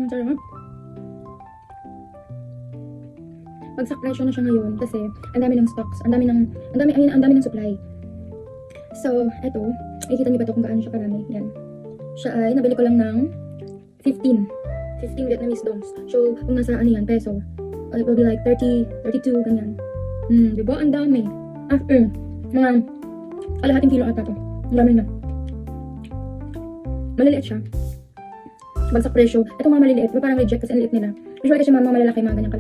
Ang sarap. Bagsak presyo na siya ngayon kasi ang dami ng stocks, ang dami ng supply. So, eto, nakikita niyo ba ito kung gaano siya karami? Yan. Siya ay nabili ko lang ng 15 Vietnamese dongs. So, kung nasa ano yan, peso, it will be like 30, 32, ganyan. Diba? Ang dami. After, mga kalahating kilo ata to. Ang dami na. Maliliit siya. Bagsak presyo. Itong mga maliliit, parang reject kasi ang liit nila. Usually kasi mga malalaki, mga ganyang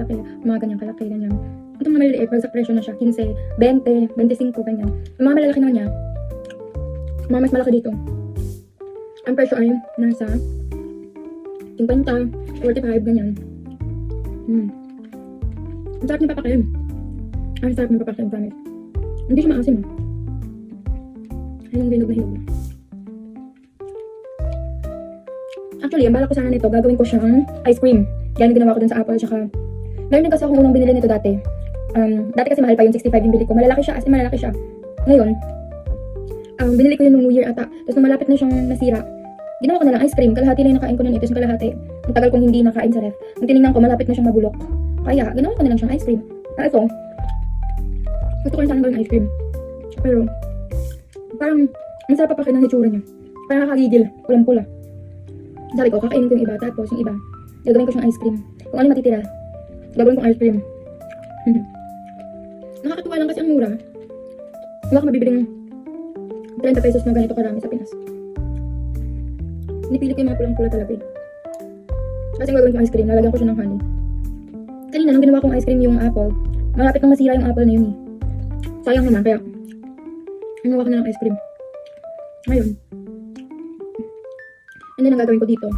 kalaki, ganyan. Itong mga maliliit, bagsak presyo na siya. 15, 20, 25, ganyan. Yung mga malalaki naman niya, mga mas malaki dito. Ang presyo ay nasa 50, 45, ganyan. Ang sarap niya papakin. Ang sarap niya papakin, promise. Hindi siya maasim. Ayun, hinog na hinog. Actually, ang balak ko sana nito, gagawin ko siyang ice cream. Yan yung ginawa ko dun sa Apple, tsaka meron din kasi akong unang binili nito dati. Dati kasi mahal pa yung 65 yung bili ko. Malalaki siya, as in malalaki siya. Ngayon, binili ko yun nung New Year ata. Tapos nung malapit na siyang nasira, ginawa ko na lang ice cream. Kalahati lang yung nakain ko nun ito. Yung kalahati, ang tagal kong hindi nakain sa ref. Nung tinignan ko, malapit na siyang mabulok. Kaya, ginawa ko na lang siyang ice cream. Ito, gusto ko rin sana gawin ice cream. Pero, parang, ang sarap papakin ng hitsura niya. Parang nakakagigil, pulang-pula. Sabi ko, kakainin ko yung iba, tapos yung iba, gagawin ko siyang ice cream. Kung ano matitira, gagawin kong ice cream. Nakakatuwa lang kasi ang mura. Wala ka mabibiling 30 pesos na ganito karami sa Pinas. Pinipili ko yung mga pulang-pula talaga eh. Kasi yung gagawin kong ice cream, lalagyan ko siya ng honey. Kanina, nung ginawa kong ice cream yung apple, malapit nang masira yung apple na yun eh. Sayang naman, kaya ginawa ko na ng ice cream. Ngayon, and then ang gagawin ko dito,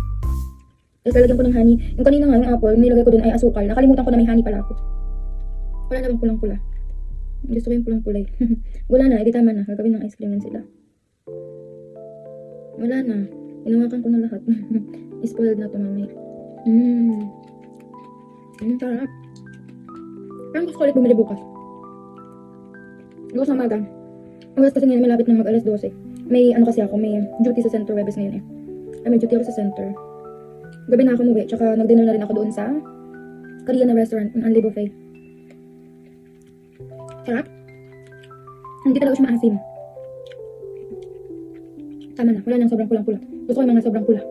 tapos lalagyan ko ng honey. Yung kanina nga, yung apple, nilagay ko dun ay asukal. Nakalimutan ko na may honey pala ako. Wala na bang pulang-pula? Gusto ko yung pulang-pula eh. Wala na, edi tama na. Gagawin ng ice cream yan sila. Wala na. Inawakan ko na lahat. Spoiled na to mamaya. Sarap. Parang gusto ko ulit bumili bukas. Bukas na umaga. Bukas kasi ngayon malapit na mag alas 12. May ano kasi ako, may duty sa Center Webes ngayon eh. May duty ako sa center. Gabi na ako umuwi, tsaka nag-dinner na rin ako doon sa Korean na restaurant, ang Anli Buffet. Sarap. Hindi talaga siya maasim. Tama na, wala nang sobrang pulang-pula. Gusto ko yung mga sobrang pula.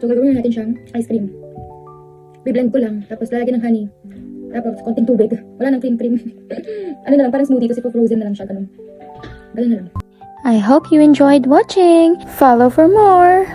So gagawin na natin siyang ice cream. Biblend ko lang, tapos lalagyan ng honey. Tapos konting tubig. Wala nang cream. Ano na lang, parang smoothie kasi frozen na lang siya, ganun. Ganun na lang. I hope you enjoyed watching. Follow for more.